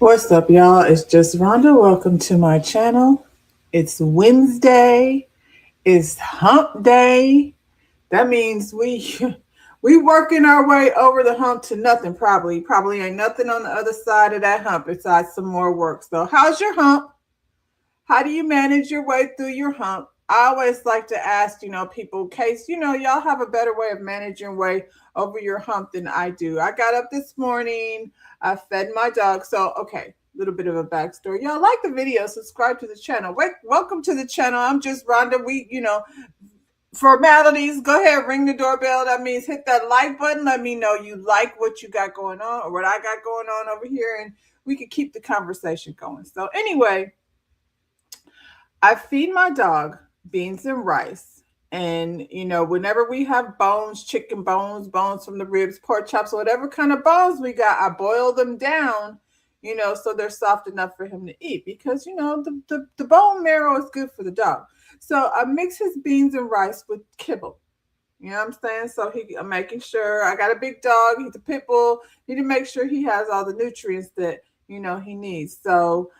What's up, y'all? It's just Rhonda. Welcome to my channel. It's Wednesday. It's Hump Day. That means we we working our way over the hump to nothing. Probably ain't nothing on the other side of that hump besides some more work. So, how's your hump? How do you manage your way through your hump? I always like to ask, people, in case, y'all have a better way of managing way over your hump than I do. I got up this morning, I fed my dog. So, okay, a little bit of a backstory. Y'all like the video, subscribe to the channel. Wait, welcome to the channel. I'm just Rhonda. Formalities, go ahead, ring the doorbell. That means hit that like button. Let me know you like what you got going on or what I got going on over here, and we can keep the conversation going. So, anyway, I feed my dog beans and rice. And, whenever we have bones, chicken bones, bones from the ribs, pork chops, whatever kind of bones we got, I boil them down, so they're soft enough for him to eat because, the bone marrow is good for the dog. So I mix his beans and rice with kibble. You know what I'm saying? So I'm making sure I got a big dog. He's a pit bull. Need to make sure he has all the nutrients that, he needs. So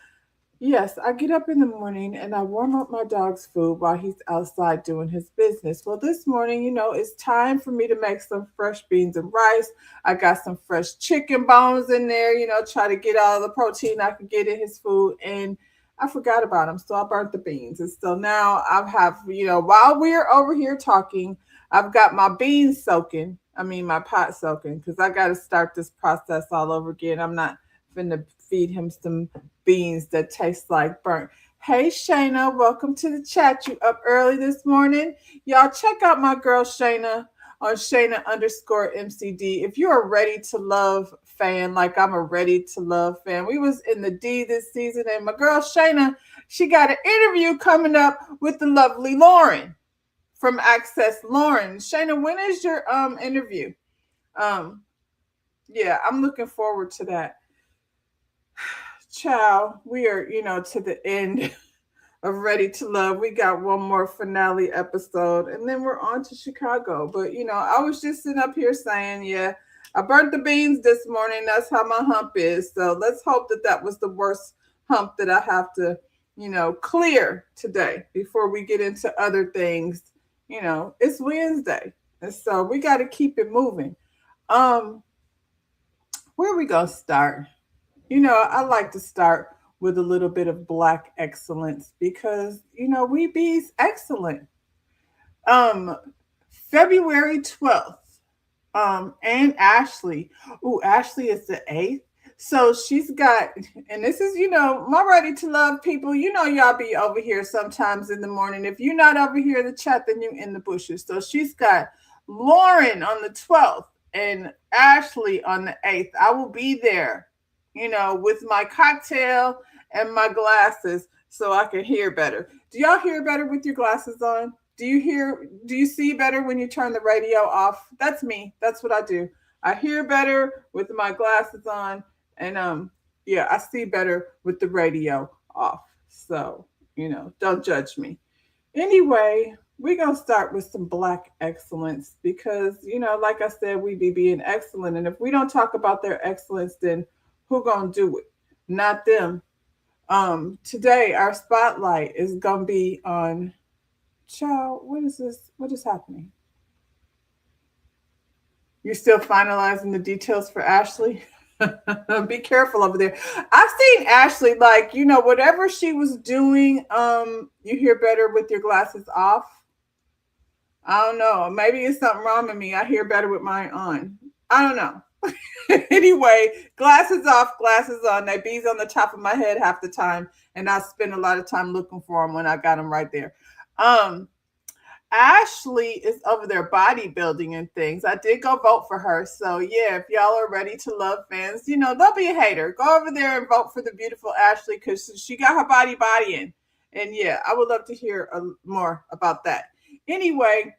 yes, I get up in the morning and I warm up my dog's food while he's outside doing his business. Well, this morning, it's time for me to make some fresh beans and rice. I got some fresh chicken bones in there, try to get all the protein I could get in his food. And I forgot about them. So I burnt the beans. And so now I have, while we're over here talking, I've got my beans soaking. I mean, my pot soaking because I got to start this process all over again. I'm not finna feed him some beans that taste like burnt. Hey Shayna, welcome to the chat. You up early this morning? Y'all check out my girl Shayna on Shayna underscore MCD. If you're a ready to love fan, like I'm a ready to love fan, we was in the D this season, and my girl Shayna, she got an interview coming up with the lovely Lauren from Access. Lauren, Shayna, when is your interview? Um, yeah, I'm looking forward to that. Ciao. We are, to the end of Ready to Love. We got one more finale episode and then we're on to Chicago. But, I was just sitting up here saying, yeah, I burnt the beans this morning. That's how my hump is. So let's hope that that was the worst hump that I have to, clear today before we get into other things. It's Wednesday. And so we got to keep it moving. Um, where are we going to start? I like to start with a little bit of Black excellence because, we be's excellent. Um, February 12th, and Ashley. Ooh, Ashley is the 8th. So she's got, and this is, my Ready to Love people. Y'all be over here sometimes in the morning. If you're not over here in the chat, then you're in the bushes. So she's got Lauren on the 12th and Ashley on the 8th. I will be there, with my cocktail and my glasses so I can hear better. Do y'all hear better with your glasses on? Do you see better when you turn the radio off? That's me. That's what I do. I hear better with my glasses on and yeah, I see better with the radio off. So, don't judge me. Anyway, we're going to start with some Black excellence because, like I said, we be being excellent. And if we don't talk about their excellence, then who going to do it? Not them. Today, our spotlight is going to be on, child, what is this? What is happening? You're still finalizing the details for Ashley? Be careful over there. I've seen Ashley, like, whatever she was doing, you hear better with your glasses off. I don't know. Maybe it's something wrong with me. I hear better with mine on. I don't know. Anyway, glasses off, glasses on. They bees on the top of my head half the time, and I spend a lot of time looking for them when I got them right there. Ashley is over there bodybuilding and things. I did go vote for her. So, yeah, if y'all are Ready to Love fans, don't be a hater. Go over there and vote for the beautiful Ashley because she got her bodying. And, yeah, I would love to hear more about that. Anyway,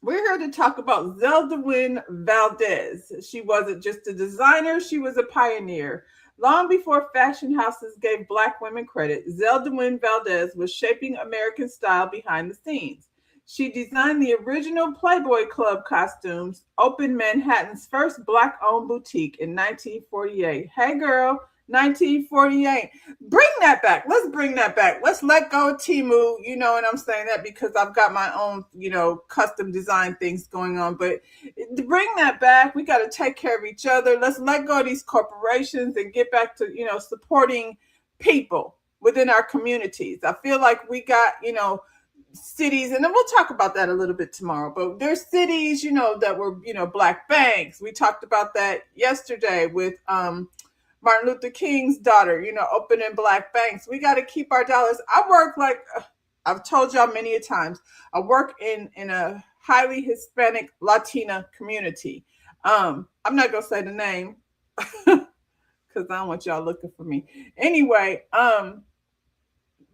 we're here to talk about Zeldwyn Valdez. She wasn't just a designer, she was a pioneer. Long before fashion houses gave Black women credit, Zeldwyn Valdez was shaping American style behind the scenes. She designed the original Playboy Club costumes, opened Manhattan's first Black-owned boutique in 1948. Hey, girl, 1948. Bring that back. Let's bring that back. Let's let go of Timu. You know, and I'm saying that because I've got my own, custom design things going on. But to bring that back, we got to take care of each other. Let's let go of these corporations and get back to, supporting people within our communities. I feel like we got, cities, and then we'll talk about that a little bit tomorrow, but there's cities, that were, black banks. We talked about that yesterday with Martin Luther King's daughter, opening black banks. We got to keep our dollars. I work like I've told y'all many a times. I work in a highly Hispanic Latina community. I'm not gonna say the name because I don't want y'all looking for me. Anyway,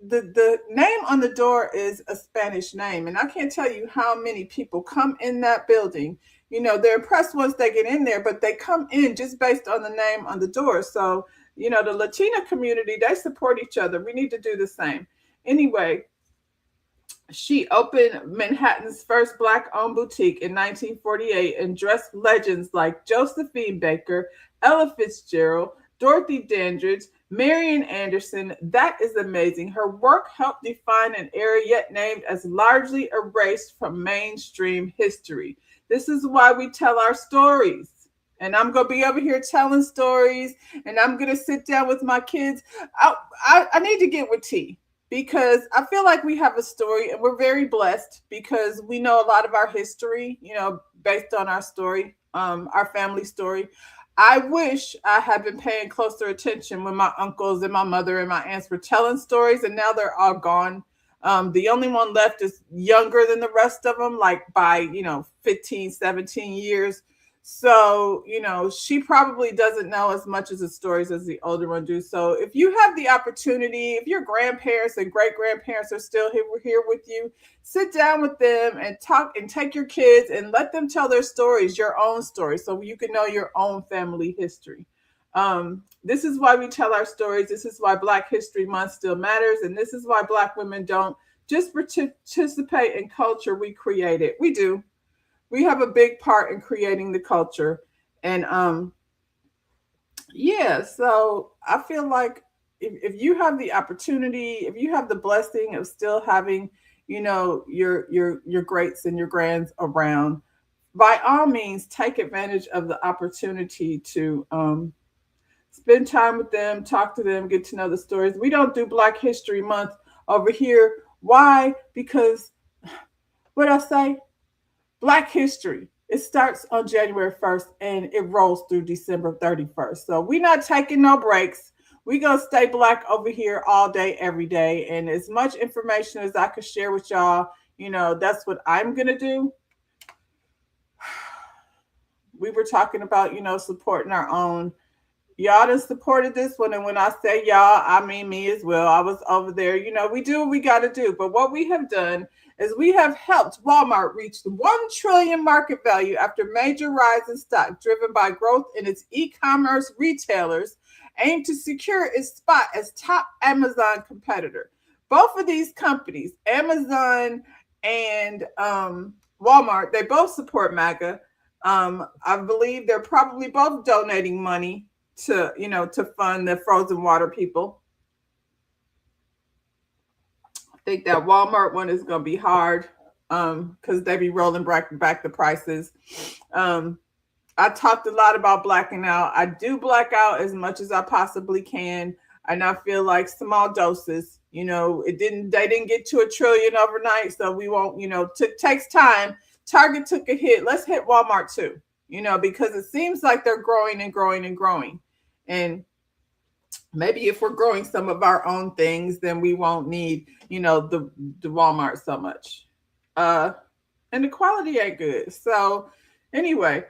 the name on the door is a Spanish name, and I can't tell you how many people come in that building. They're impressed once they get in there, but they come in just based on the name on the door. So, the Latina community, they support each other. We need to do the same. Anyway, she opened Manhattan's first Black-owned boutique in 1948 and dressed legends like Josephine Baker, Ella Fitzgerald, Dorothy Dandridge, Marian Anderson. That is amazing. Her work helped define an era yet named as largely erased from mainstream history. This is why we tell our stories. And I'm going to be over here telling stories, and I'm going to sit down with my kids. I need to get with T, because I feel like we have a story, and we're very blessed because we know a lot of our history, based on our story, our family story. I wish I had been paying closer attention when my uncles and my mother and my aunts were telling stories, and now they're all gone. The only one left is younger than the rest of them, like by, 15, 17 years. So, she probably doesn't know as much as the stories as the older one do. So if you have the opportunity, if your grandparents and great grandparents are still here with you, sit down with them and talk, and take your kids and let them tell their stories, your own stories, so you can know your own family history. This is why we tell our stories. This is why Black History Month still matters. And this is why Black women don't just participate in culture, we create it. We do. We have a big part in creating the culture. And so I feel like if you have the opportunity, if you have the blessing of still having, your greats and your grands around, by all means, take advantage of the opportunity to spend time with them, talk to them, get to know the stories. We don't do Black History Month over here. Why? Because what I say, Black history, it starts on January 1st and it rolls through December 31st. So we're not taking no breaks. We're going to stay Black over here all day, every day. And as much information as I could share with y'all, that's what I'm going to do. We were talking about, supporting our own. Y'all done supported this one. And when I say y'all, I mean me as well. I was over there. We do what we got to do. But what we have done is we have helped Walmart reach the $1 trillion market value after major rise in stock driven by growth in its e-commerce retailers aimed to secure its spot as top Amazon competitor. Both of these companies, Amazon and Walmart, they both support MAGA. I believe they're probably both donating money to fund the frozen water people. I think that Walmart one is going to be hard because they be rolling back the prices. I talked a lot about blacking out. I do black out as much as I possibly can. And I feel like small doses, they didn't get to $1 trillion overnight. So we won't, takes time. Target took a hit. Let's hit Walmart too, because it seems like they're growing and growing and growing. And maybe if we're growing some of our own things, then we won't need, the Walmart so much. And the quality ain't good. So anyway,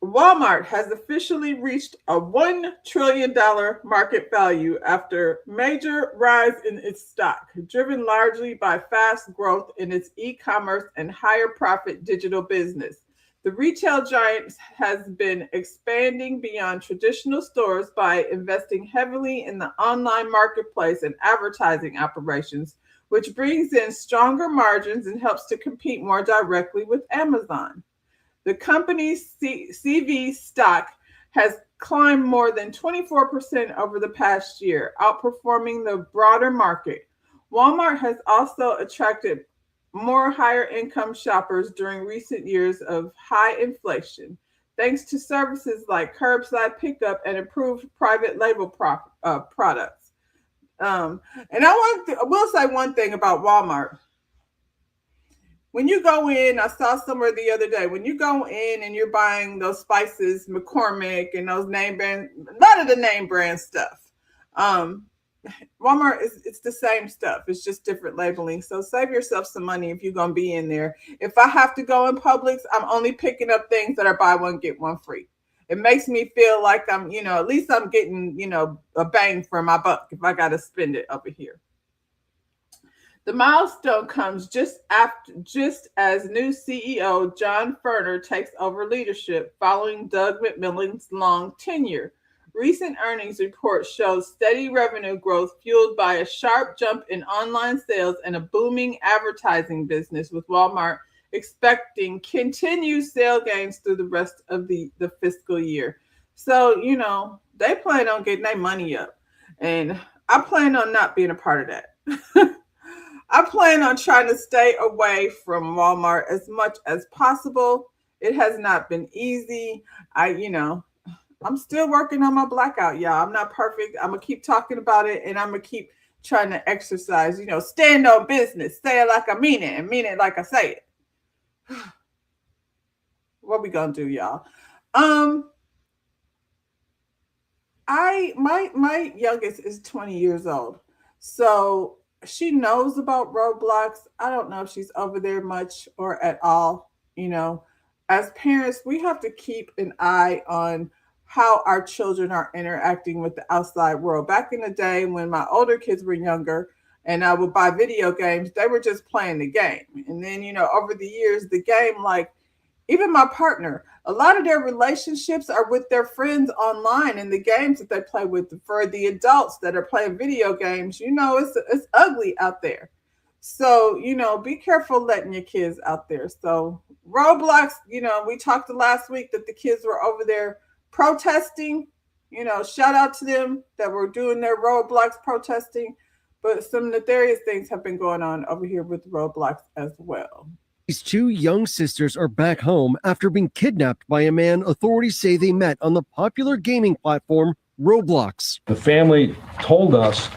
Walmart has officially reached a $1 trillion market value after major rise in its stock, driven largely by fast growth in its e-commerce and higher profit digital business. The retail giant has been expanding beyond traditional stores by investing heavily in the online marketplace and advertising operations, which brings in stronger margins and helps to compete more directly with Amazon. The company's CV stock has climbed more than 24% over the past year, outperforming the broader market. Walmart has also attracted more higher income shoppers during recent years of high inflation, thanks to services like curbside pickup and improved private label products. And I will say one thing about Walmart. When you go in, I saw somewhere the other day, when you go in and you're buying those spices, McCormick and those name brand, a lot of the name brand stuff. Walmart it's the same stuff. It's just different labeling. So save yourself some money if you're going to be in there. If I have to go in Publix, I'm only picking up things that are buy one, get one free. It makes me feel like I'm, at least I'm getting, a bang for my buck if I got to spend it over here. The milestone comes just as new CEO John Furner takes over leadership following Doug McMillon's long tenure. Recent earnings reports show steady revenue growth fueled by a sharp jump in online sales and a booming advertising business, with Walmart expecting continued sale gains through the rest of the fiscal year. So, they plan on getting their money up. And I plan on not being a part of that. I plan on trying to stay away from Walmart as much as possible. It has not been easy. I'm still working on my blackout, y'all. I'm not perfect. I'm going to keep talking about it, and I'm going to keep trying to exercise, stand on business, say it like I mean it, and mean it like I say it. What we going to do, y'all? My youngest is 20 years old. So she knows about Roblox. I don't know if she's over there much or at all. As parents, we have to keep an eye on how our children are interacting with the outside world. Back in the day when my older kids were younger and I would buy video games, they were just playing the game. And then, over the years, the game, like even my partner, a lot of their relationships are with their friends online and the games that they play with. For the adults that are playing video games, it's ugly out there. So, be careful letting your kids out there. So Roblox, we talked last week that the kids were over there protesting. Shout out to them that were doing their Roblox protesting. But some nefarious things have been going on over here with Roblox as well. These two young sisters are back home after being kidnapped by a man authorities say they met on the popular gaming platform Roblox. The family told us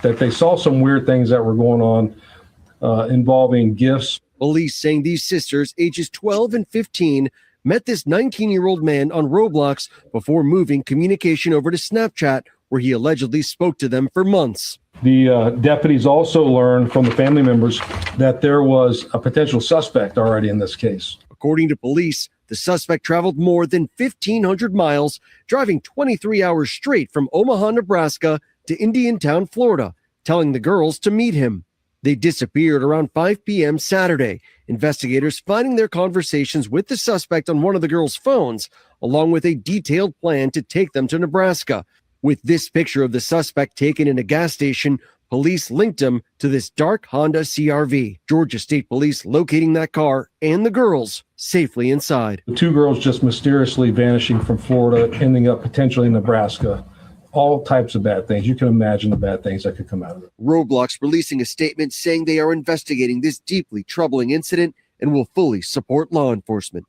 that they saw some weird things that were going on involving gifts. Police saying these sisters, ages 12 and 15, met this 19-year-old man on Roblox before moving communication over to Snapchat, where he allegedly spoke to them for months. The deputies also learned from the family members that there was a potential suspect already in this case. According to police, the suspect traveled more than 1,500 miles, driving 23 hours straight from Omaha, Nebraska to Indiantown, Florida, telling the girls to meet him. They disappeared around 5 p.m. Saturday, investigators finding their conversations with the suspect on one of the girls' phones, along with a detailed plan to take them to Nebraska. With this picture of the suspect taken in a gas station, police linked him to this dark Honda CR-V. Georgia State Police locating that car and the girls safely inside. The two girls just mysteriously vanishing from Florida, ending up potentially in Nebraska. All types of bad things. You can imagine the bad things that could come out of it. Roblox releasing a statement saying they are investigating this deeply troubling incident and will fully support law enforcement.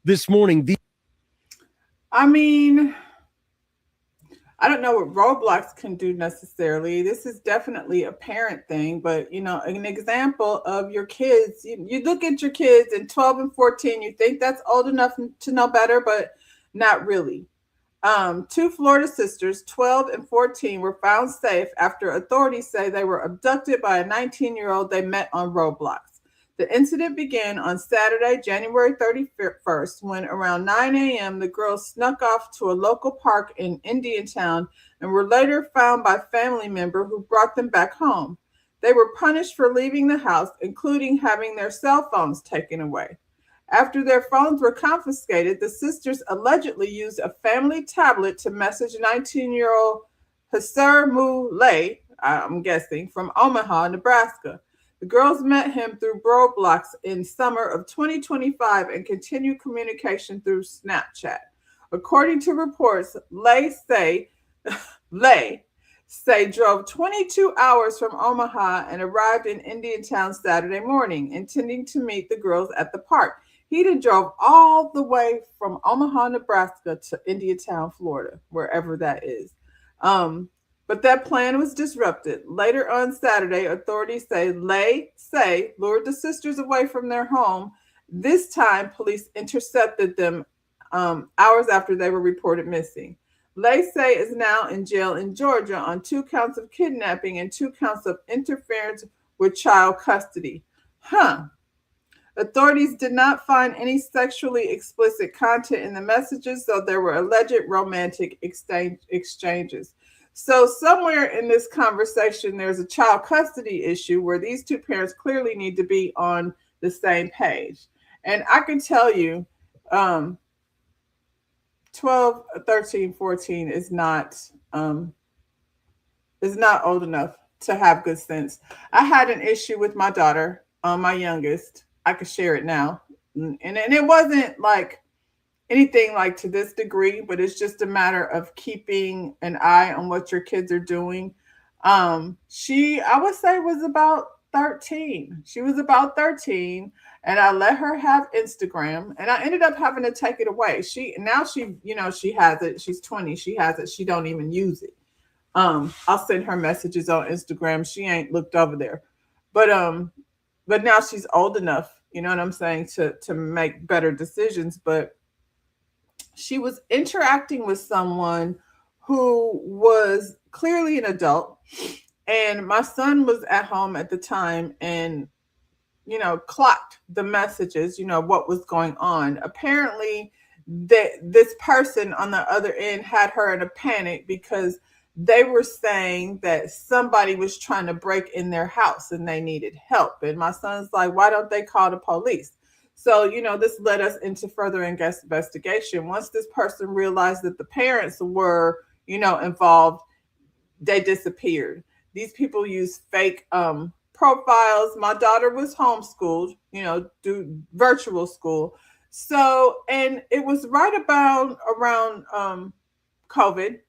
This morning, I don't know what Roblox can do necessarily. This is definitely a parent thing, but an example of your kids, you look at your kids in 12 and 14, you think that's old enough to know better, but not really. Two Florida sisters, 12 and 14, were found safe after authorities say they were abducted by a 19-year-old they met on Roblox. The incident began on Saturday, January 31st, when around 9 a.m. the girls snuck off to a local park in Indiantown and were later found by a family member who brought them back home. They were punished for leaving the house, including having their cell phones taken away. After their phones were confiscated, the sisters allegedly used a family tablet to message 19-year-old Hasser Muley, I'm guessing, from Omaha, Nebraska. The girls met him through Roblox in summer of 2025 and continued communication through Snapchat. According to reports, Lay say drove 22 hours from Omaha and arrived in Indiantown Saturday morning, intending to meet the girls at the park. He then drove all the way from Omaha, Nebraska to Indiantown, Florida, wherever that is. But that plan was disrupted. Later on Saturday, authorities say Lay lured the sisters away from their home. This time, police intercepted them hours after they were reported missing. Lacey is now in jail in Georgia on 2 counts of kidnapping and 2 counts of interference with child custody. Authorities did not find any sexually explicit content in the messages, though there were alleged romantic exchanges. So somewhere in this conversation, there's a child custody issue where these two parents clearly need to be on the same page. And I can tell you, 12, 13, 14 is not old enough to have good sense. I had an issue with my daughter, my youngest. I could share it now. And it wasn't like anything like to this degree, but it's just a matter of keeping an eye on what your kids are doing. She, I would say, was about 13. She was about 13. And I let her have Instagram, and I ended up having to take it away. She has it. She's 20. She has it. She don't even use it. I'll send her messages on Instagram. She ain't looked over there, but now she's old enough, you know what I'm saying, to make better decisions. But she was interacting with someone who was clearly an adult, and my son was at home at the time, and clocked the messages, what was going on. Apparently, this person on the other end had her in a panic because they were saying that somebody was trying to break in their house and they needed help. And my son's like, why don't they call the police? So, this led us into further investigation. Once this person realized that the parents were, involved, they disappeared. These people use fake profiles. My daughter was homeschooled, do virtual school. So, and it was right around COVID,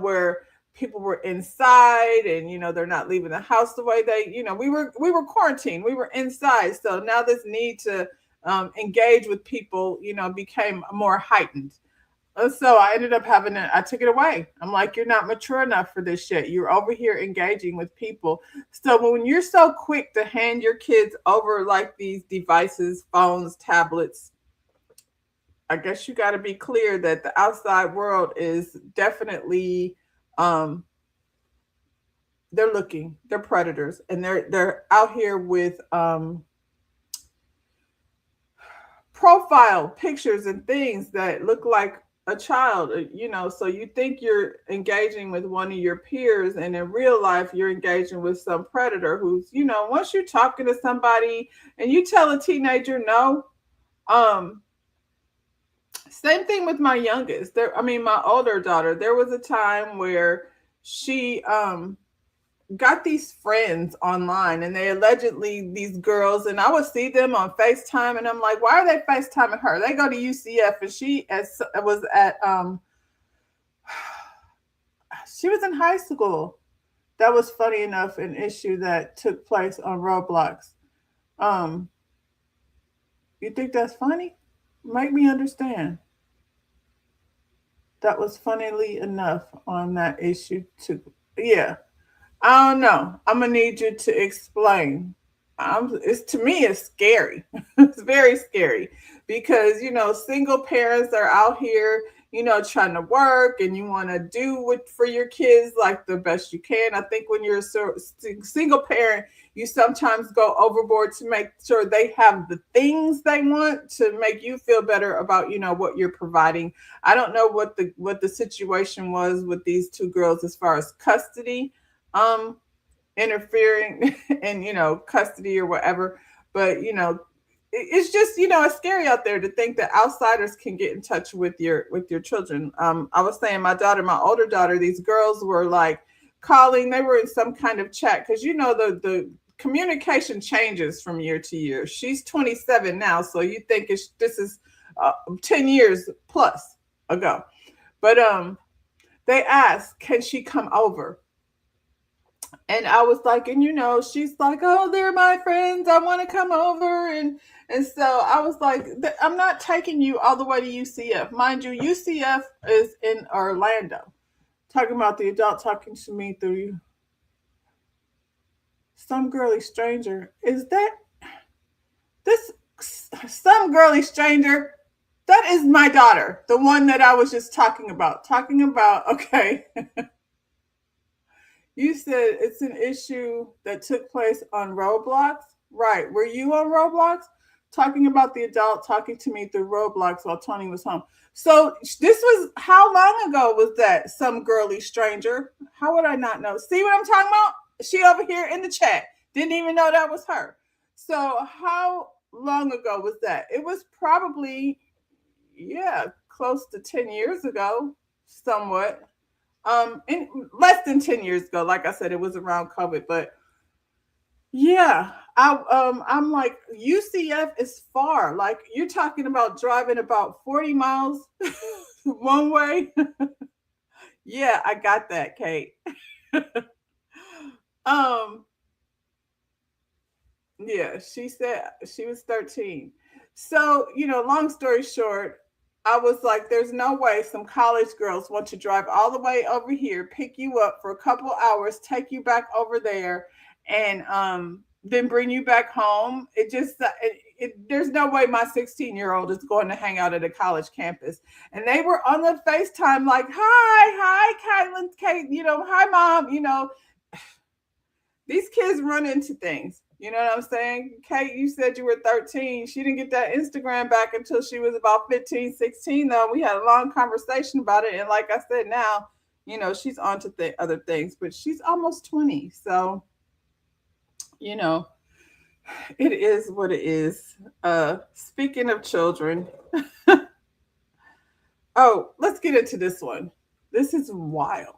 where people were inside and, they're not leaving the house the way they, we were quarantined, we were inside. So now this need to engage with people, became more heightened. So I ended up I took it away. I'm like, you're not mature enough for this shit. You're over here engaging with people. So when you're so quick to hand your kids over like these devices, phones, tablets, I guess you got to be clear that the outside world is definitely, they're looking, they're predators, and they're out here with profile pictures and things that look like a child, so you think you're engaging with one of your peers, and in real life you're engaging with some predator who's, once you're talking to somebody and you tell a teenager no. Same thing with my youngest. My older daughter, there was a time where she got these friends online, and they allegedly, these girls, and I would see them on FaceTime, and I'm like, why are they FaceTiming her? They go to UCF, and she was in high school. That was, funny enough, an issue that took place on Roblox. You think that's funny? Make me understand. That was, funnily enough, on that issue too. Yeah. I don't know. I'm gonna need you to explain. To me, it's scary. It's very scary because single parents are out here, trying to work, and you want to do for your kids like the best you can. I think when you're a single parent, you sometimes go overboard to make sure they have the things they want to make you feel better about, what you're providing. I don't know what the situation was with these two girls as far as custody. Interfering in, custody or whatever. But, it's just, it's scary out there to think that outsiders can get in touch with your children. I was saying my older daughter, these girls were like calling, they were in some kind of chat because, the communication changes from year to year. She's 27 now. So you think this is 10 years plus ago. But they asked, can she come over? And I was like, and she's like, oh, they're my friends. I want to come over. And so I was like, I'm not taking you all the way to UCF. Mind you, UCF is in Orlando. Talking about the adult talking to me through some girly stranger. Is that this some girly stranger? That is my daughter, the one that I was just talking about. Okay. You said it's an issue that took place on Roblox. Right. Were you on Roblox? Talking about the adult talking to me through Roblox while Tony was home. So this was, how long ago was that? Some girly stranger. How would I not know? See what I'm talking about? She over here in the chat. Didn't even know that was her. So how long ago was that? It was probably, close to 10 years ago, somewhat. In less than 10 years ago. Like I said, it was around COVID, but yeah, I'm like, UCF is far. Like, you're talking about driving about 40 miles one way. Yeah, I got that, Kate. Yeah, she said she was 13. So, long story short, I was like, there's no way some college girls want to drive all the way over here, pick you up for a couple hours, take you back over there, and then bring you back home. There's no way my 16-year-old is going to hang out at a college campus. And they were on the FaceTime like, hi, Kylan, Kate, hi, Mom, These kids run into things. You know what I'm saying? Kate, you said you were 13. She didn't get that Instagram back until she was about 15, 16, though. We had a long conversation about it. And like I said, now, she's on to other things, but she's almost 20. So, it is what it is. Speaking of children. Oh, let's get into this one. This is wild.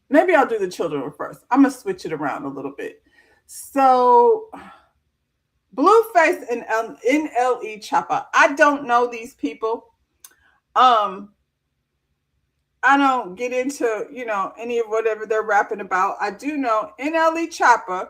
Maybe I'll do the children first. I'm going to switch it around a little bit. So, Blueface and NLE Choppa. I don't know these people. I don't get into, any of whatever they're rapping about. I do know NLE Choppa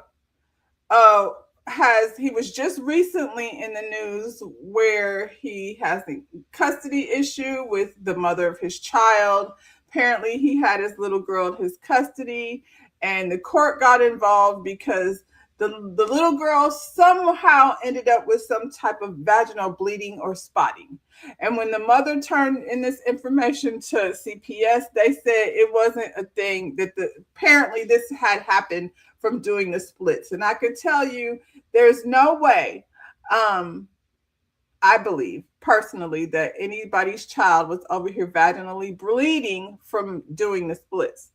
he was just recently in the news where he has a custody issue with the mother of his child. Apparently, he had his little girl in his custody, and the court got involved because the little girl somehow ended up with some type of vaginal bleeding or spotting. And when the mother turned in this information to CPS, they said it wasn't a thing, that apparently this had happened from doing the splits. And I could tell you, there's no way, I believe personally, that anybody's child was over here vaginally bleeding from doing the splits.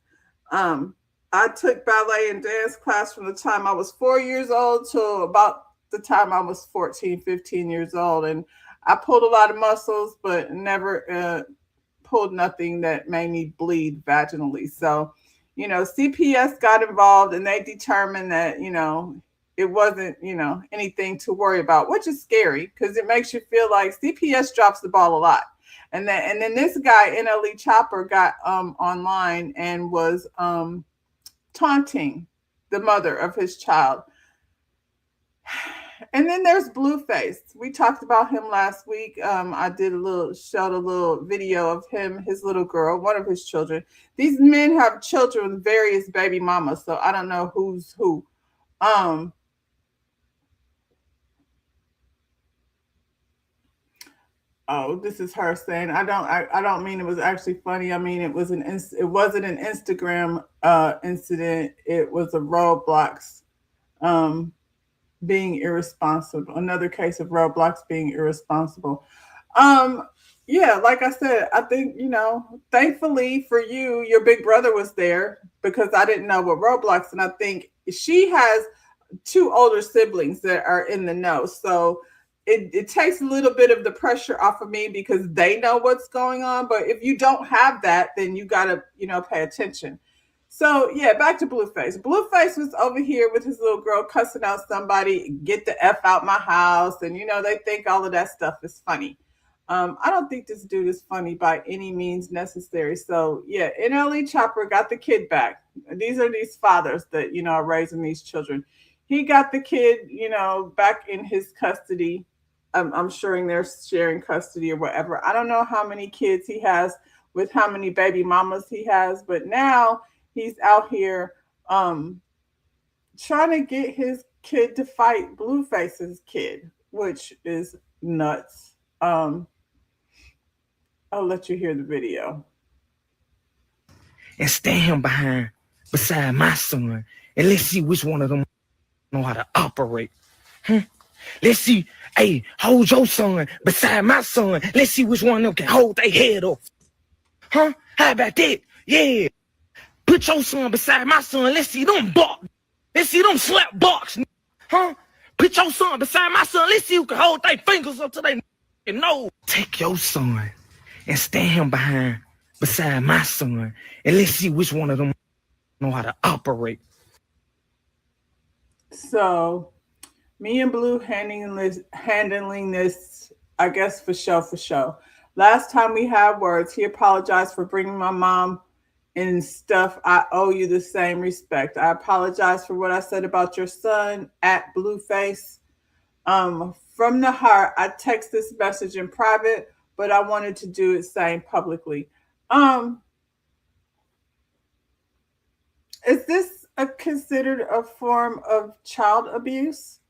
I took ballet and dance class from the time I was 4 years old till about the time I was 14, 15 years old. And I pulled a lot of muscles, but never pulled nothing that made me bleed vaginally. So, CPS got involved and they determined that, it wasn't, anything to worry about, which is scary because it makes you feel like CPS drops the ball a lot. And then this guy, NLE Choppa, got online and was taunting the mother of his child. And then there's Blueface. We talked about him last week. I showed a little video of him, his little girl, one of his children. These men have children with various baby mamas, so I don't know who's who. Oh, this is her saying, I don't mean it was actually funny. I mean, it wasn't an Instagram incident. It was a Roblox being irresponsible. Another case of Roblox being irresponsible. Yeah, like I said, I think, thankfully for you, your big brother was there because I didn't know what Roblox. And I think she has 2 older siblings that are in the know. So it takes a little bit of the pressure off of me because they know what's going on. But if you don't have that, then you got to, pay attention. So, yeah, back to Blueface. Blueface was over here with his little girl cussing out somebody, get the F out my house. And, they think all of that stuff is funny. I don't think this dude is funny by any means necessary. So yeah, NLE Chopper got the kid back. These are these fathers that, are raising these children. He got the kid, back in his custody. I'm sure they're sharing custody or whatever. I don't know how many kids he has with how many baby mamas he has, but now he's out here trying to get his kid to fight Blueface's kid, which is nuts. I'll let you hear the video. And stand beside my son, and let's see which one of them know how to operate. Let's see. Hey, hold your son beside my son. Let's see which one of them can hold their head up. How about that? Yeah. Put your son beside my son. Let's see them bark. Let's see them slap box. Put your son beside my son. Let's see who can hold their fingers up to their nose. Take your son and stand him beside my son, and let's see which one of them know how to operate. So, me and Blue handling this, I guess for show. Last time we had words, he apologized for bringing my mom and stuff. I owe you the same respect. I apologize for what I said about your son at Blueface. From the heart, I text this message in private, but I wanted to do it saying publicly. Is this considered a form of child abuse?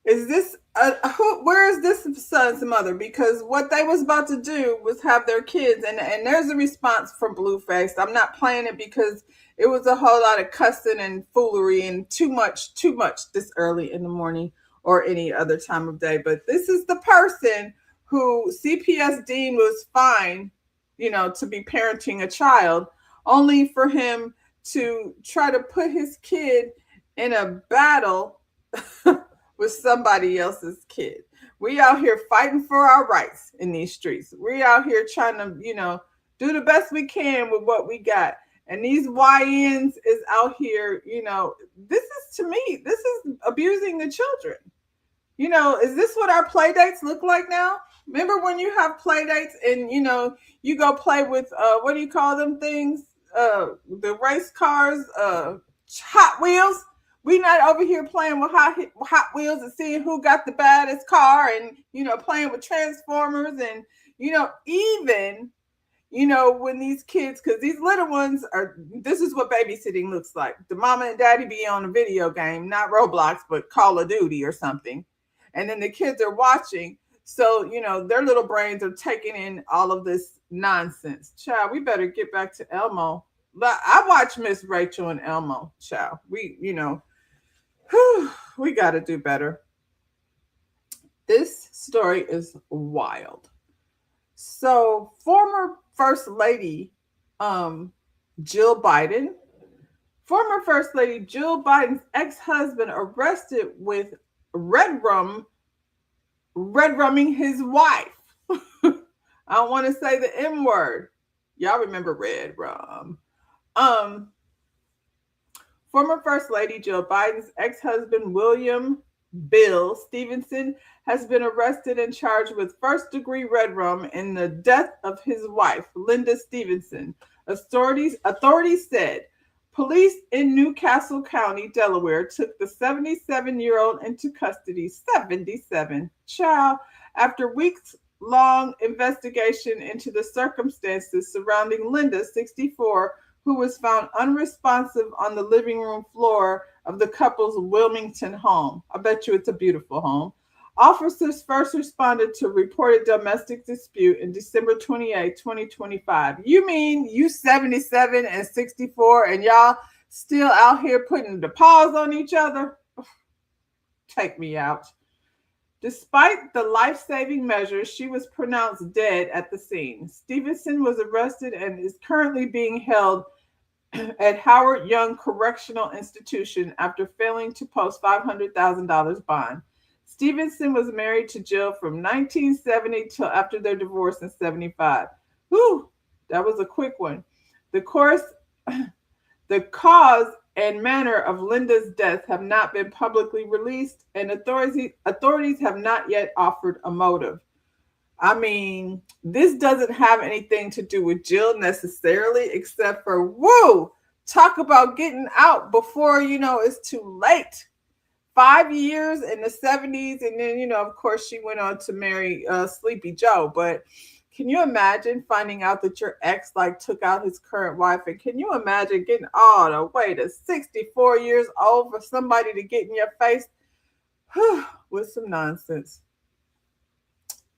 Is this where is this son's mother? Because what they was about to do was have their kids, and there's a response from Blueface. I'm not playing it because it was a whole lot of cussing and foolery and too much this early in the morning or any other time of day. But this is the person who CPS deemed was fine, to be parenting a child, only for him to try to put his kid in a battle with somebody else's kid. We out here fighting for our rights in these streets. We out here trying to, do the best we can with what we got. And these YNs is out here, this is abusing the children. Is this what our play dates look like now? Remember when you have play dates and, you go play with, what do you call them things? The race cars, Hot Wheels. We not over here playing with Hot Wheels and seeing who got the baddest car and, playing with Transformers and, even, when these kids, because these little ones this is what babysitting looks like. The mama and daddy be on a video game, not Roblox, but Call of Duty or something. And then the kids are watching. So, their little brains are taking in all of this nonsense. Child, we better get back to Elmo. I watch Miss Rachel and Elmo. Child, we got to do better. This story is wild. So, former First Lady Jill Biden, former First Lady Jill Biden's ex-husband arrested with red rumming his wife. I don't want to say the M word. Y'all remember red rum. Former First Lady Jill Biden's ex-husband, William Bill Stevenson, has been arrested and charged with first-degree red rum in the death of his wife, Linda Stevenson. Authorities said police in Newcastle County, Delaware, took the 77-year-old into custody, 77, child, after weeks-long investigation into the circumstances surrounding Linda, 64, who was found unresponsive on the living room floor of the couple's Wilmington home. I bet you it's a beautiful home. Officers first responded to a reported domestic dispute in December 28, 2025. You mean you 77 and 64 and y'all still out here putting the paws on each other? Take me out. Despite the life-saving measures, she was pronounced dead at the scene. Stevenson was arrested and is currently being held at Howard Young Correctional Institution after failing to post $500,000 bond. Stevenson was married to Jill from 1970 till after their divorce in 75. Whew, that was a quick one. The cause and manner of Linda's death have not been publicly released, and authorities have not yet offered a motive. I mean, this doesn't have anything to do with Jill necessarily, except for, woo, talk about getting out before, it's too late. 5 years in the 70s. And then, of course, she went on to marry Sleepy Joe. But can you imagine finding out that your ex took out his current wife? And can you imagine getting all the way to 64 years old for somebody to get in your face with some nonsense?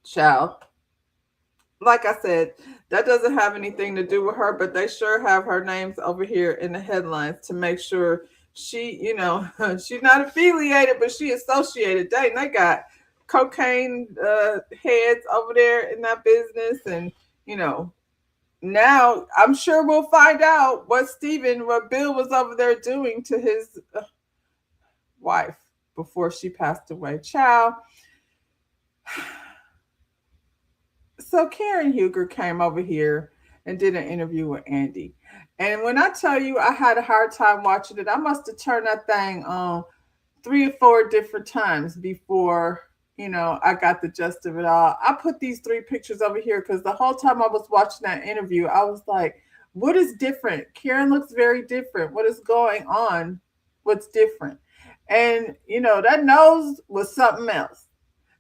Child. Like I said, that doesn't have anything to do with her, but they sure have her names over here in the headlines to make sure she, she's not affiliated, but she associated. Dang, they got cocaine heads over there in that business. And, now I'm sure we'll find out what Bill was over there doing to his wife before she passed away. Child. So Karen Huger came over here and did an interview with Andy. And when I tell you I had a hard time watching it, I must have turned that thing on 3 or 4 different times before, I got the gist of it all. I put these 3 pictures over here because the whole time I was watching that interview, I was like, what is different? Karen looks very different. What is going on? What's different? And, that nose was something else.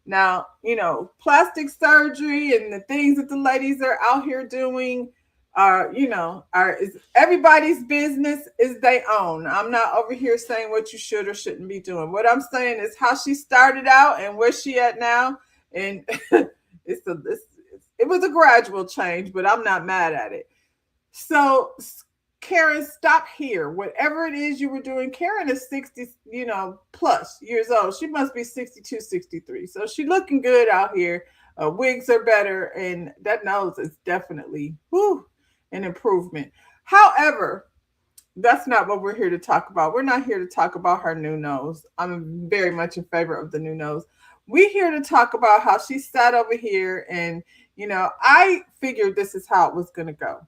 Now, plastic surgery and the things that the ladies are out here doing are everybody's business is their own. I'm not over here saying what you should or shouldn't be doing. What I'm saying is how she started out and where she at now. And it was a gradual change, but I'm not mad at it. So Karen, stop here. Whatever it is you were doing, Karen is 60, plus years old. She must be 62, 63. So she's looking good out here. Wigs are better. And that nose is definitely an improvement. However, that's not what we're here to talk about. We're not here to talk about her new nose. I'm very much in favor of the new nose. We're here to talk about how she sat over here and, I figured this is how it was going to go.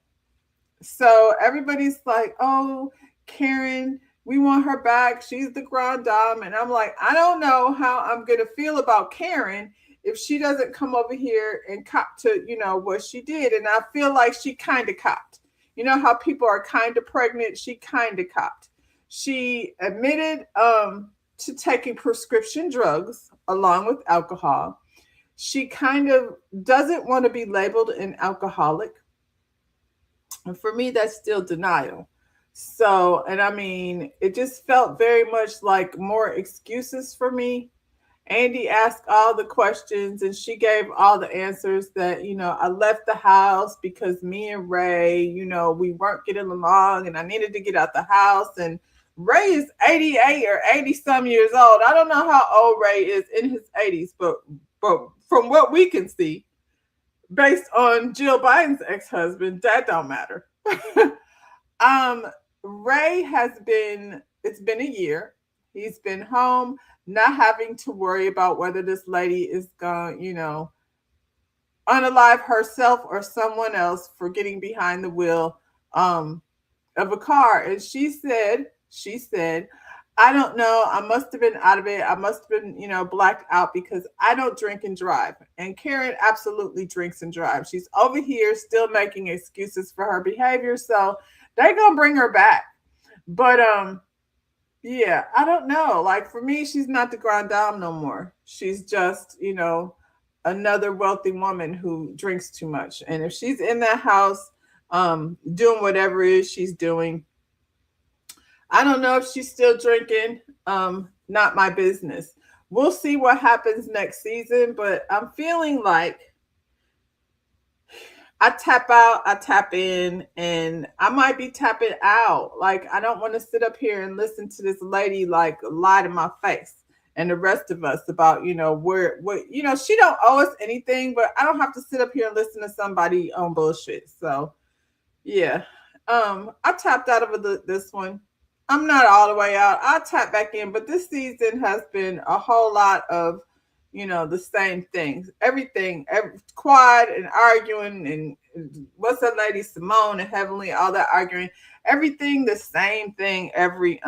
So everybody's like, oh, Karen, we want her back. She's the grande dame. And I'm like, I don't know how I'm going to feel about Karen if she doesn't come over here and cop to, what she did. And I feel like she kind of copped. You know how people are kind of pregnant? She kind of copped. She admitted to taking prescription drugs along with alcohol. She kind of doesn't want to be labeled an alcoholic. And for me, that's still denial. So, and I mean, it just felt very much like more excuses for me. Andy asked all the questions and she gave all the answers that, I left the house because me and Ray, we weren't getting along and I needed to get out the house. And Ray is 88 or 80 some years old. I don't know how old Ray is in his 80s, but from what we can see, based on Jill Biden's ex-husband, that don't matter. Ray it's been a year. He's been home, not having to worry about whether this lady is going, unalive herself or someone else for getting behind the wheel of a car. And she said, I don't know. I must have been out of it. I must have been, blacked out because I don't drink and drive. And Karen absolutely drinks and drives. She's over here still making excuses for her behavior. So they're going to bring her back. But, yeah, I don't know. Like for me, she's not the grande dame no more. She's just, another wealthy woman who drinks too much. And if she's in that house, doing whatever it is she's doing, I don't know if she's still drinking. Not my business. We'll see what happens next season, but I'm feeling like I tap out, I tap in, and I might be tapping out. Like, I don't want to sit up here and listen to this lady lie to my face and the rest of us about, she don't owe us anything, but I don't have to sit up here and listen to somebody on bullshit. So yeah, I tapped out of this one. I'm not all the way out. I'll tap back in, but this season has been a whole lot of, the same things. Everything, quad and arguing and what's that lady, Simone and Heavenly, all that arguing. Everything the same thing every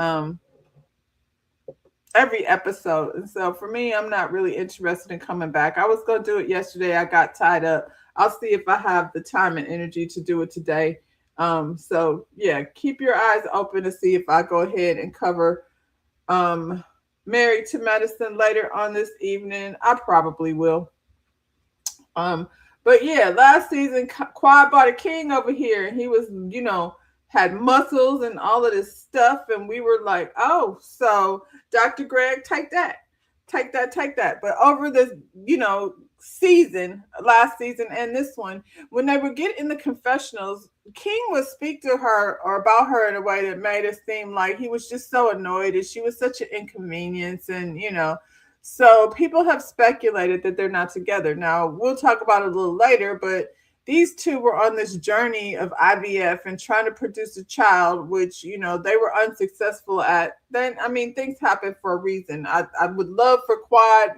every episode. And so for me, I'm not really interested in coming back. I was going to do it yesterday. I got tied up. I'll see if I have the time and energy to do it today. So yeah, keep your eyes open to see if I go ahead and cover Married to Medicine later on this evening. I probably will. But yeah, last season Quad bought a king over here, and he was, had muscles and all of this stuff, and we were like, oh, so Dr. Greg, take that. But over this, season, last season and this one, when they would get in the confessionals, King would speak to her or about her in a way that made it seem like he was just so annoyed and she was such an inconvenience. And, so people have speculated that they're not together. Now, we'll talk about it a little later, but these two were on this journey of IVF and trying to produce a child, which, they were unsuccessful at. Then, things happen for a reason. I would love for Quad,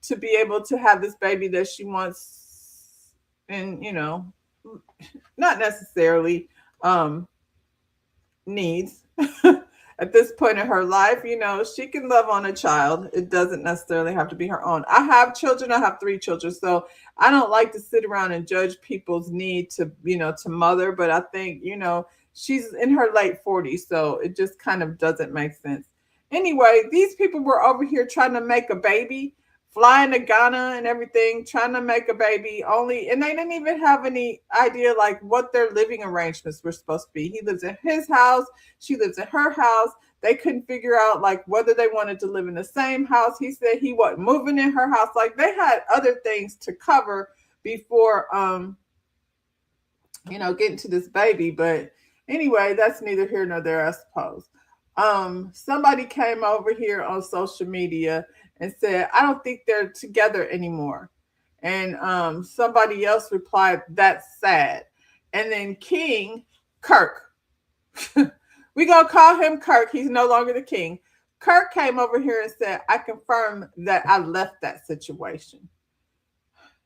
to be able to have this baby that she wants and, not necessarily needs. At this point in her life, she can love on a child. It doesn't necessarily have to be her own. I have children. I have 3 children. So I don't like to sit around and judge people's need to, to mother. But I think, she's in her late 40s. So it just kind of doesn't make sense. Anyway, these people were over here trying to make a baby, flying to Ghana and everything, trying to make a baby and they didn't even have any idea like what their living arrangements were supposed to be. He lives in his house. She lives in her house. They couldn't figure out like whether they wanted to live in the same house. He said he wasn't moving in her house. Like they had other things to cover before, getting to this baby. But anyway, that's neither here nor there, I suppose. Somebody came over here on social media and said, I don't think they're together anymore. And somebody else replied, that's sad. And then King, Kirk, we're going to call him Kirk. He's no longer the king. Kirk came over here and said, I confirm that I left that situation.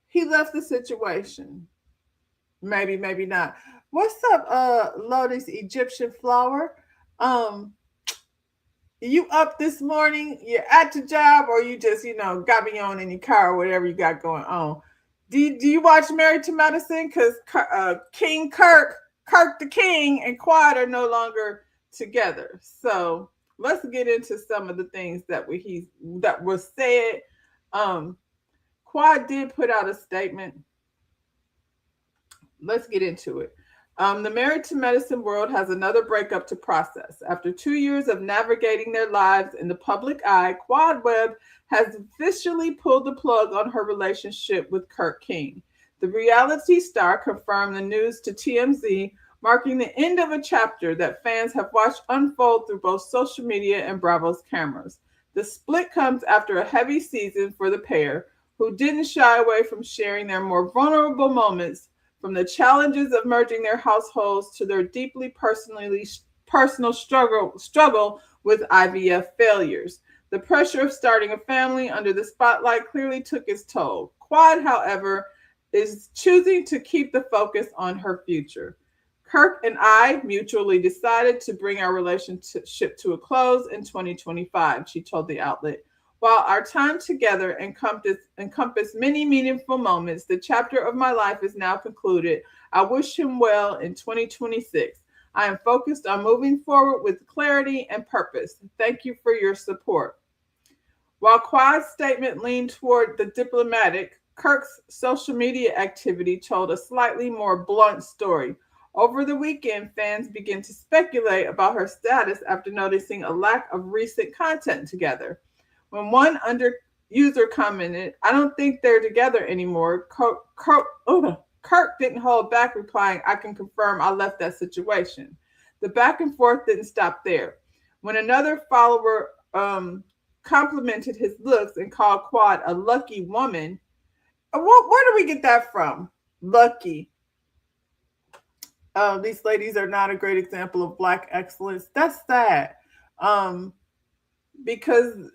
He left the situation. Maybe, maybe not. What's up, Lotus Egyptian Flower? You up this morning? You're at your job, or you just, got me on in your car or whatever you got going on? Do you watch Married to Medicine? Because King Kirk the King, and Quad are no longer together. So let's get into some of the things that were said. Quad did put out a statement. Let's get into it. The Married to Medicine world has another breakup to process. After 2 years of navigating their lives in the public eye, Quad Webb has officially pulled the plug on her relationship with Kirk King. The reality star confirmed the news to TMZ, marking the end of a chapter that fans have watched unfold through both social media and Bravo's cameras. The split comes after a heavy season for the pair, who didn't shy away from sharing their more vulnerable moments, from the challenges of merging their households to their deeply personal struggle with IVF failures. The pressure of starting a family under the spotlight clearly took its toll. Quad, however, is choosing to keep the focus on her future. Kirk and I mutually decided to bring our relationship to a close in 2025, she told the outlet. While our time together encompassed many meaningful moments, the chapter of my life is now concluded. I wish him well in 2026. I am focused on moving forward with clarity and purpose. Thank you for your support. While Quad's statement leaned toward the diplomatic, Kirk's social media activity told a slightly more blunt story. Over the weekend, fans began to speculate about her status after noticing a lack of recent content together. When one user commented, I don't think they're together anymore, Kirk didn't hold back, replying, I can confirm I left that situation. The back and forth didn't stop there. When another follower complimented his looks and called Quad a lucky woman, where do we get that from? Lucky. These ladies are not a great example of Black excellence. That's sad. Because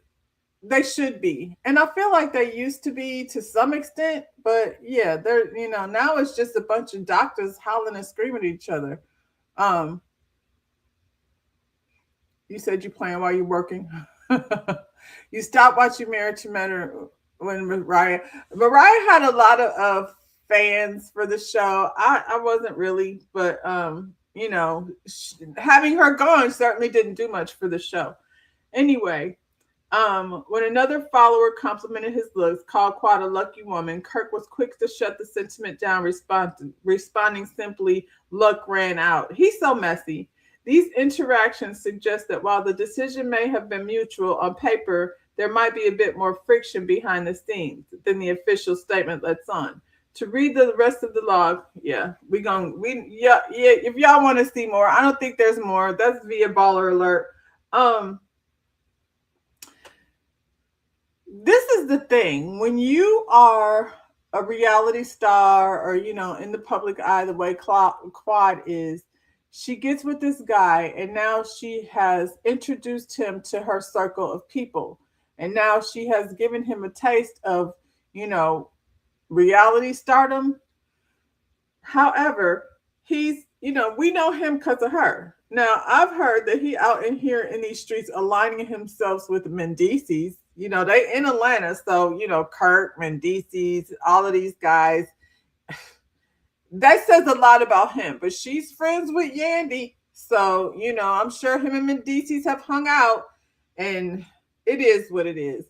they should be. And I feel like they used to be to some extent, but yeah, they're, now it's just a bunch of doctors howling and screaming at each other. You said you're playing while you're working. You stopped watching Married to Medicine when Mariah had a lot of fans for the show. I wasn't really, but having her gone certainly didn't do much for the show. Anyway, when another follower complimented his looks, called Quad a lucky woman, Kirk was quick to shut the sentiment down, responding simply, "Luck ran out." He's so messy. These interactions suggest that while the decision may have been mutual on paper, there might be a bit more friction behind the scenes than the official statement lets on. To read the rest of the log, if y'all want to see more, I don't think there's more. That's via Baller Alert. This is the thing. When you are a reality star or, in the public eye, the way Quad is, she gets with this guy and now she has introduced him to her circle of people. And now she has given him a taste of, reality stardom. However, he's, we know him because of her. Now, I've heard that he out in here in these streets aligning himself with Mendices. They in Atlanta. So, Kirk, Mendices, all of these guys. That says a lot about him. But she's friends with Yandy. So, I'm sure him and Mendices have hung out. And it is what it is.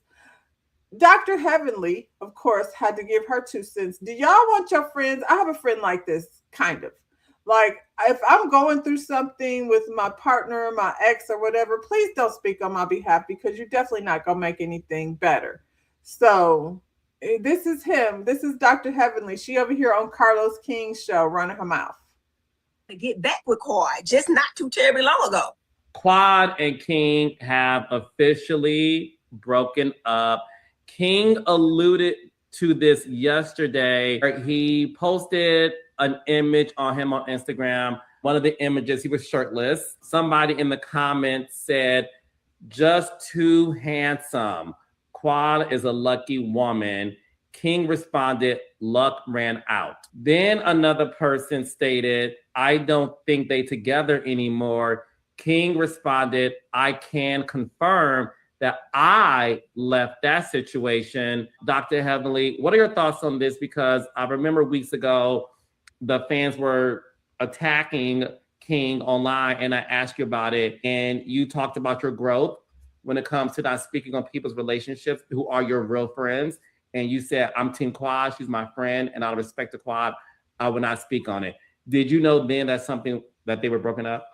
Dr. Heavenly, of course, had to give her 2 cents. Do y'all want your friends? I have a friend like this, kind of. Like, if I'm going through something with my partner, my ex, or whatever, please don't speak on my behalf because you're definitely not going to make anything better. So, this is him. This is Dr. Heavenly. She over here on Carlos King's show running her mouth. To get back with Quad just not too terribly long ago. Quad and King have officially broken up. King alluded to this yesterday. He posted an image on him on Instagram. One of the images, he was shirtless. Somebody in the comments said, "Just too handsome. Quad is a lucky woman." King responded, "Luck ran out." Then another person stated, "I don't think they together anymore." King responded, "I can confirm that I left that situation." Dr. Heavenly, what are your thoughts on this? Because I remember weeks ago, the fans were attacking King online and I asked you about it and you talked about your growth when it comes to not speaking on people's relationships who are your real friends. And you said, "I'm Team Quad, she's my friend, and out of respect to Quad, I will not speak on it." Did you know then that's something that they were broken up?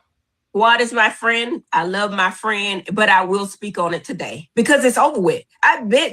Quad is my friend. I love my friend, but I will speak on it today because it's over with.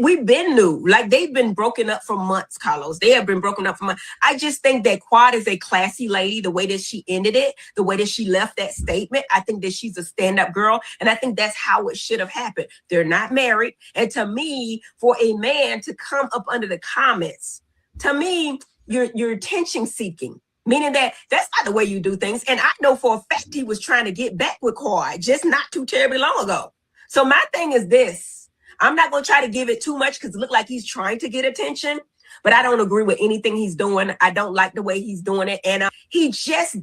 We've been new. Like, they've been broken up for months, Carlos. They have been broken up for months. I just think that Quad is a classy lady, the way that she ended it, the way that she left that statement. I think that she's a stand-up girl, and I think that's how it should have happened. They're not married. And to me, for a man to come up under the comments, to me, you're attention seeking. Meaning that that's not the way you do things. And I know for a fact he was trying to get back with Quad just not too terribly long ago. So my thing is this. I'm not going to try to give it too much because it looked like he's trying to get attention. But I don't agree with anything he's doing. I don't like the way he's doing it. And he just,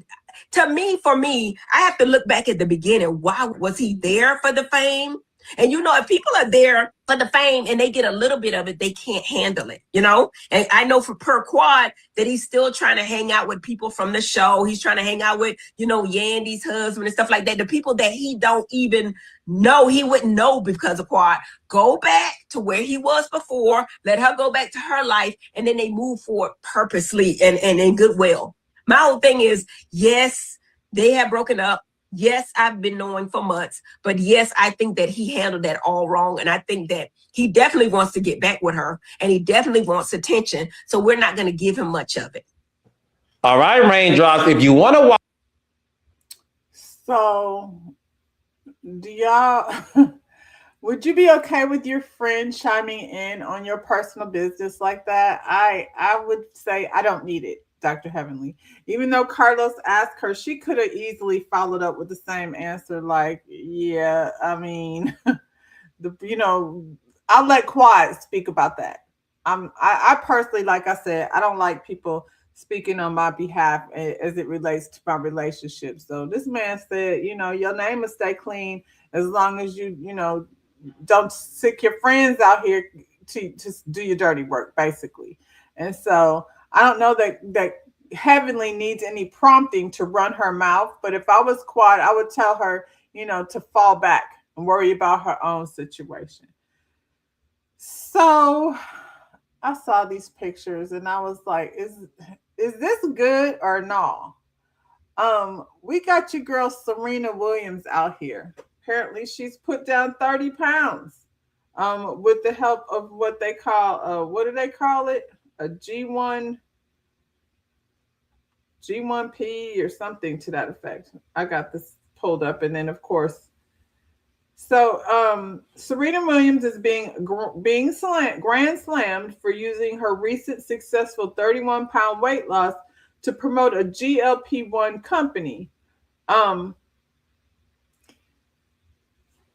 for me, I have to look back at the beginning. Why was he there for the fame? And, if people are there for the fame and they get a little bit of it, they can't handle it, And I know for per Quad that he's still trying to hang out with people from the show. He's trying to hang out with, Yandy's husband and stuff like that. The people that he don't even know, he wouldn't know because of Quad. Go back to where he was before. Let her go back to her life. And then they move forward purposely and in goodwill. My whole thing is, yes, they have broken up. Yes, I've been knowing for months, but yes, I think that he handled that all wrong. And I think that he definitely wants to get back with her and he definitely wants attention. So we're not going to give him much of it. All right, Raindrops, if you want to watch. So do y'all, would you be okay with your friend chiming in on your personal business like that? I would say I don't need it. Dr. Heavenly, even though Carlos asked her, she could have easily followed up with the same answer. Like, yeah, I mean, I'll let Quad speak about that. I personally, like I said, I don't like people speaking on my behalf as it relates to my relationship. So this man said, your name will stay clean as long as you don't sick your friends out here to do your dirty work, basically. And so I don't know that Heavenly needs any prompting to run her mouth, but if I was Quad, I would tell her, to fall back and worry about her own situation. So I saw these pictures and I was like, is this good or no? We got your girl Serena Williams out here. Apparently she's put down 30 pounds with the help of what they call what do they call it? A G1P or something to that effect. I got this pulled up, and then of course, so Serena Williams is being grand slammed for using her recent successful 31-pound weight loss to promote a GLP-1 company.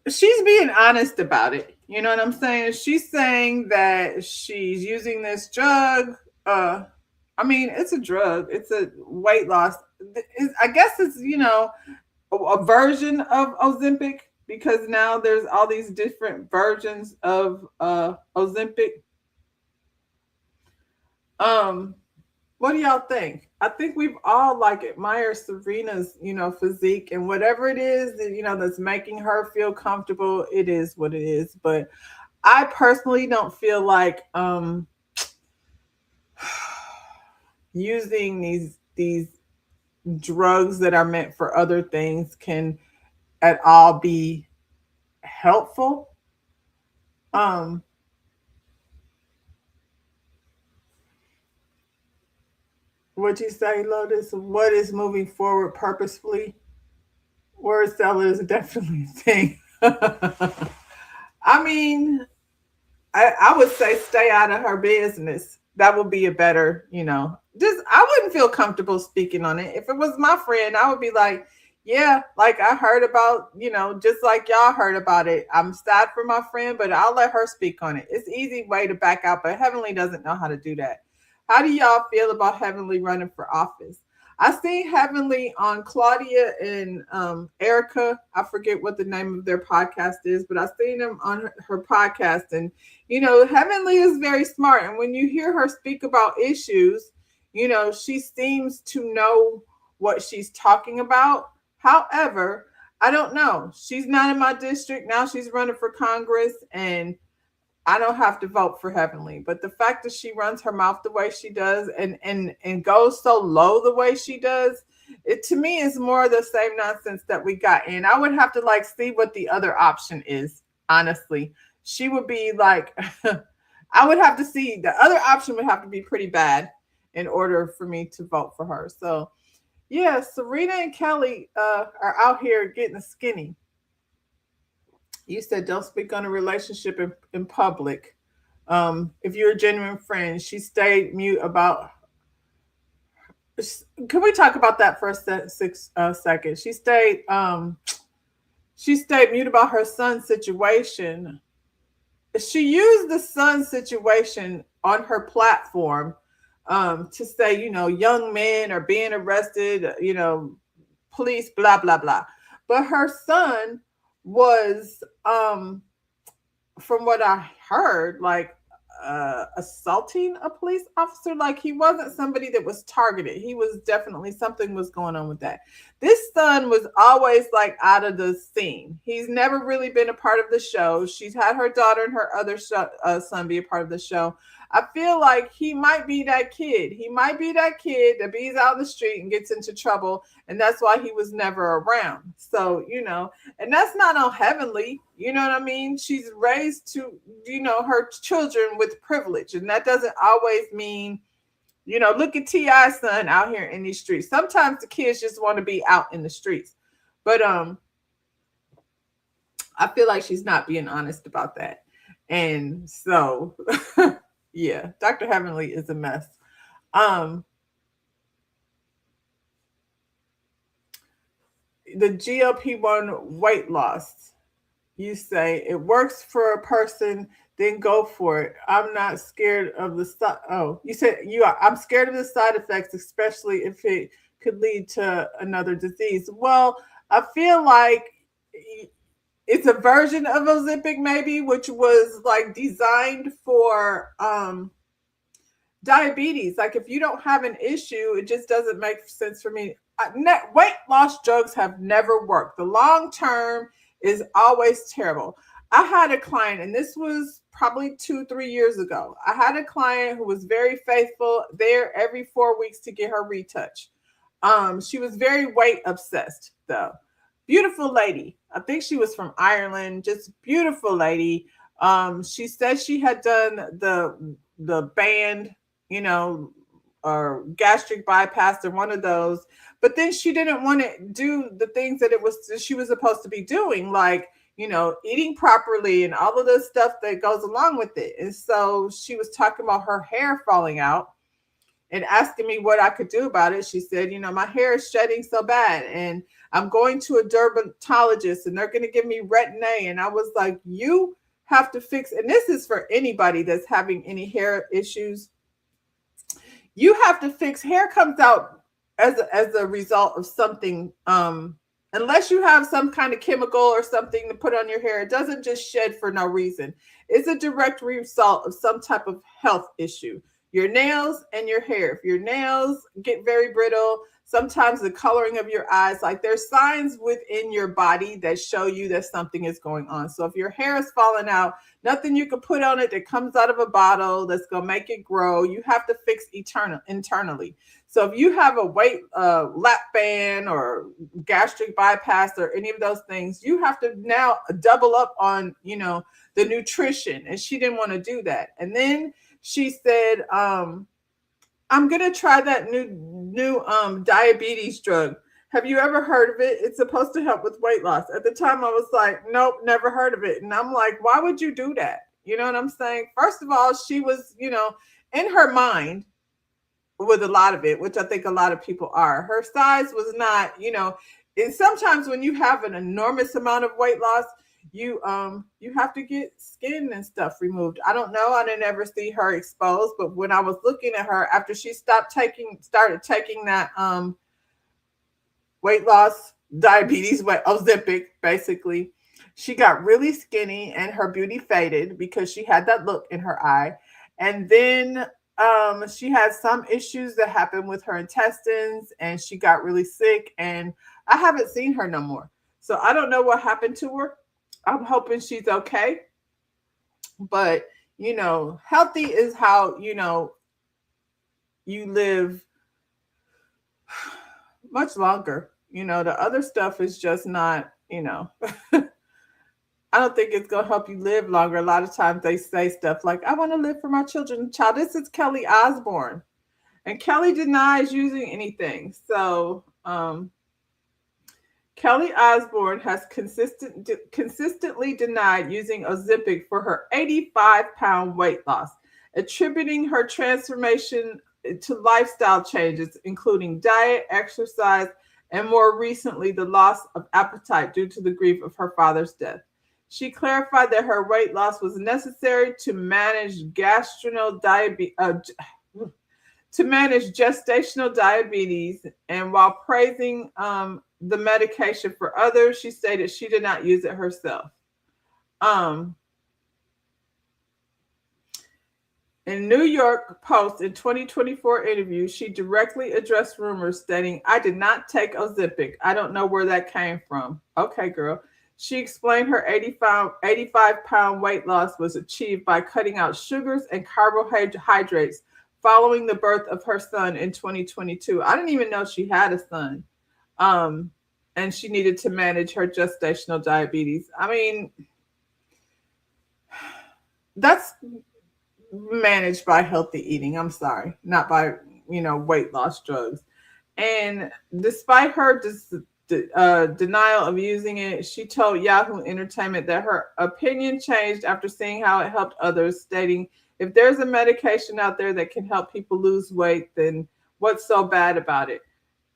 She's being honest about it. You know what I'm saying? She's saying that she's using this drug. It's a drug. It's a weight loss. I guess it's, a version of Ozempic, because now there's all these different versions of Ozempic. What do y'all think? I think we've all admired Serena's, physique, and whatever it is that, that's making her feel comfortable, it is what it is. But I personally don't feel like using these drugs that are meant for other things can at all be helpful. What'd you say, Lotus? What is moving forward purposefully? Word salad is definitely a thing. I would say stay out of her business. That would be a better, I wouldn't feel comfortable speaking on it. If it was my friend, I would be like, yeah, I heard about, just like y'all heard about it. I'm sad for my friend, but I'll let her speak on it. It's an easy way to back out, but Heavenly doesn't know how to do that. How do y'all feel about Heavenly running for office? I seen Heavenly on Claudia and Erica. I forget what the name of their podcast is, but I seen them on her podcast. And, Heavenly is very smart. And when you hear her speak about issues, she seems to know what she's talking about. However, I don't know. She's not in my district. Now she's running for Congress, and I don't have to vote for Heavenly. But the fact that she runs her mouth the way she does and goes so low the way she does, it to me is more of the same nonsense that we got. And I would have to see what the other option is, honestly. She would be I would have to see, the other option would have to be pretty bad in order for me to vote for her. So yeah, Serena and Kelly are out here getting skinny. You said don't speak on a relationship in public. If you're a genuine friend, she stayed mute about. Can we talk about that for a second? She stayed mute about her son's situation. She used the son's situation on her platform to say, young men are being arrested, police, blah, blah, blah. But her son was, from what I heard, assaulting a police officer. He wasn't somebody that was targeted. He was definitely, something was going on with that. This son was always out of the scene. He's never really been a part of the show. She's had her daughter and her other son be a part of the show. I feel like he might be that kid. He might be that kid that be's out in the street and gets into trouble, and that's why he was never around. So, and that's not on Heavenly. You know what I mean? She's raised to, her children with privilege, and that doesn't always mean, look at T.I.'s son out here in these streets. Sometimes the kids just want to be out in the streets. But I feel like she's not being honest about that. And so... yeah, Dr. Heavenly is a mess. The GLP-1 weight loss, you say it works for a person, then go for it. I'm not scared of the you said you are. I'm scared of the side effects, especially if it could lead to another disease. Well, I feel like it's a version of Ozempic maybe, which was like designed for diabetes. Like if you don't have an issue, it just doesn't make sense for me. Weight loss drugs have never worked. The long term is always terrible. I had a client, and this was probably 2-3 years ago. I had a client who was very faithful, there every 4 weeks to get her retouch. She was very weight obsessed though. Beautiful lady. I think she was from Ireland, just beautiful lady. She said she had done the band, you know, or gastric bypass or one of those, but then she didn't want to do the things that she was supposed to be doing, like, you know, eating properly and all of the stuff that goes along with it. And so she was talking about her hair falling out and asking me what I could do about it. She said, you know, my hair is shedding so bad and I'm going to a dermatologist and they're going to give me Retin-A. And I was like, you have to fix, and this is for anybody that's having any hair issues. You have to fix, hair comes out as a result of something, unless you have some kind of chemical or something to put on your hair, it doesn't just shed for no reason. It's a direct result of some type of health issue. Your nails and your hair. If your nails get very brittle, sometimes the coloring of your eyes, like there's signs within your body that show you that something is going on. So if your hair is falling out, nothing you can put on it that comes out of a bottle that's going to make it grow. You have to fix internally. So if you have a weight lap band or gastric bypass or any of those things, you have to now double up on, you know, the nutrition. And she didn't want to do that. And then she said, I'm going to try that new diabetes drug. Have you ever heard of it? It's supposed to help with weight loss. At the time, I was like, nope, never heard of it. And I'm like, why would you do that? You know what I'm saying? First of all, she was, you know, in her mind with a lot of it, which I think a lot of people are. Her size was not, you know, and sometimes when you have an enormous amount of weight loss, you have to get skin and stuff removed. I don't know. I didn't ever see her exposed, but when I was looking at her after she started taking that weight loss, diabetes, Ozempic, basically, she got really skinny and her beauty faded because she had that look in her eye. And then she had some issues that happened with her intestines and she got really sick, and I haven't seen her no more. So I don't know what happened to her. I'm hoping she's okay. But, you know, healthy is how, you know, you live much longer. You know, the other stuff is just not, you know, I don't think it's going to help you live longer. A lot of times they say stuff like, I want to live for my children. Child, this is Kelly Osbourne. And Kelly denies using anything. So, Kelly Osbourne has consistently denied using Ozempic for her 85-pound weight loss, attributing her transformation to lifestyle changes, including diet, exercise, and more recently, the loss of appetite due to the grief of her father's death. She clarified that her weight loss was necessary to manage gestational diabetes, and while praising the medication for others, she stated she did not use it herself. In New York Post in 2024 interview, she directly addressed rumors stating, I did not take Ozempic. I don't know where that came from. Okay, girl. She explained her 85-pound weight loss was achieved by cutting out sugars and carbohydrates following the birth of her son in 2022. I didn't even know she had a son. And she needed to manage her gestational diabetes. I mean, that's managed by healthy eating. I'm sorry, not by, you know, weight loss drugs. And despite her denial of using it, she told Yahoo Entertainment that her opinion changed after seeing how it helped others, stating, if there's a medication out there that can help people lose weight, then what's so bad about it?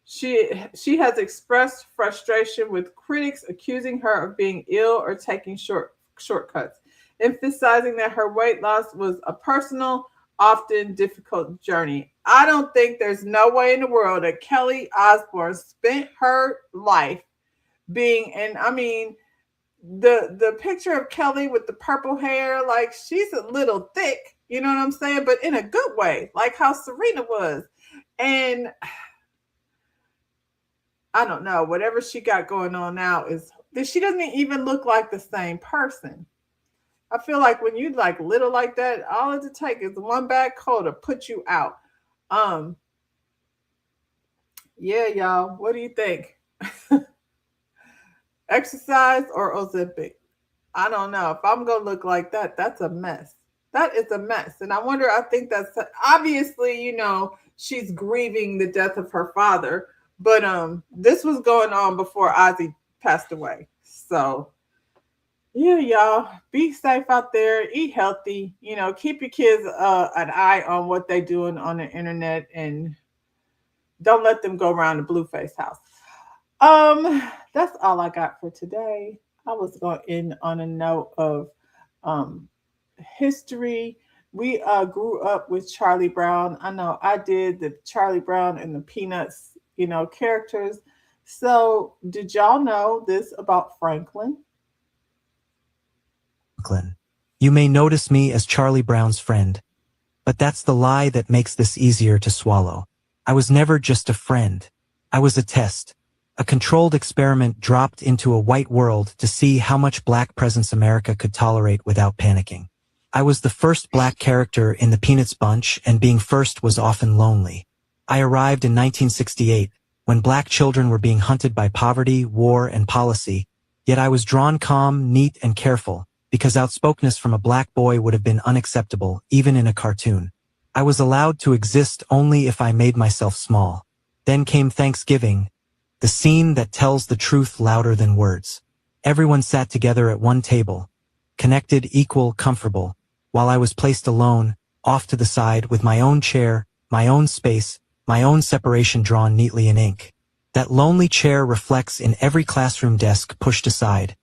She has expressed frustration with critics accusing her of being ill or taking shortcuts, emphasizing that her weight loss was a personal, often difficult journey. I don't think there's no way in the world that Kelly Osbourne spent her life being, and I mean, the picture of Kelly with the purple hair, like she's a little thick, you know what I'm saying? But in a good way, like how Serena was. And I don't know, whatever she got going on now is that she doesn't even look like the same person. I feel like when you like little like that, all it takes is one bad cold to put you out. Yeah, y'all, what do you think? Exercise or Ozempic? I don't know. If I'm gonna look like that, that's a mess. That is a mess. And I think that's obviously, you know, she's grieving the death of her father, but this was going on before Ozzy passed away. So yeah, y'all, be safe out there, eat healthy, you know, keep your kids an eye on what they're doing on the internet, and don't let them go around the Blueface house. That's all I got for today. I was going to end on a note of history. We grew up with Charlie Brown. I know I did, the Charlie Brown and the Peanuts, you know, characters. So did y'all know this about Franklin? Franklin. You may notice me as Charlie Brown's friend, but that's the lie that makes this easier to swallow. I was never just a friend. I was a test, a controlled experiment dropped into a white world to see how much Black presence America could tolerate without panicking. I was the first Black character in the Peanuts bunch, and being first was often lonely. I arrived in 1968, when Black children were being hunted by poverty, war, and policy, yet I was drawn calm, neat, and careful, because outspokenness from a Black boy would have been unacceptable, even in a cartoon. I was allowed to exist only if I made myself small. Then came Thanksgiving, the scene that tells the truth louder than words. Everyone sat together at one table, connected, equal, comfortable, while I was placed alone, off to the side, with my own chair, my own space, my own separation drawn neatly in ink. That lonely chair reflects in every classroom desk pushed aside,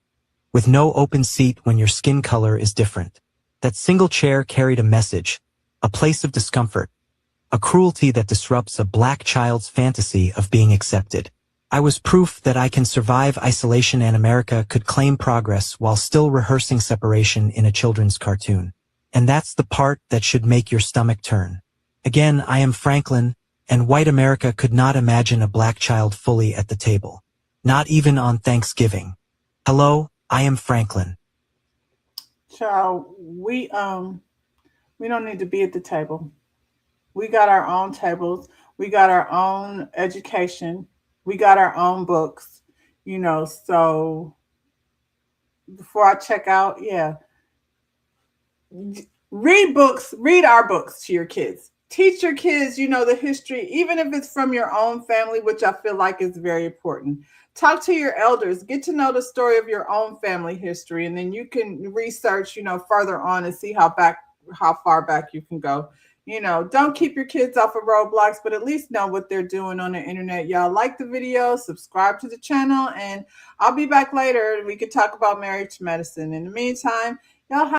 with no open seat when your skin color is different. That single chair carried a message, a place of discomfort, a cruelty that disrupts a Black child's fantasy of being accepted. I was proof that I can survive isolation and America could claim progress while still rehearsing separation in a children's cartoon. And that's the part that should make your stomach turn. Again, I am Franklin, and white America could not imagine a Black child fully at the table. Not even on Thanksgiving. Hello, I am Franklin. Child, we don't need to be at the table. We got our own tables. We got our own education. We got our own books, you know. So before I check out, yeah, read books, read our books to your kids. Teach your kids, you know, the history, even if it's from your own family, which I feel like is very important. Talk to your elders, get to know the story of your own family history, and then you can research, you know, further on and see how far back you can go. You know, don't keep your kids off of Roblox, but at least know what they're doing on the internet. Y'all like the video, subscribe to the channel, and I'll be back later and we can talk about Married to Medicine. In the meantime, y'all have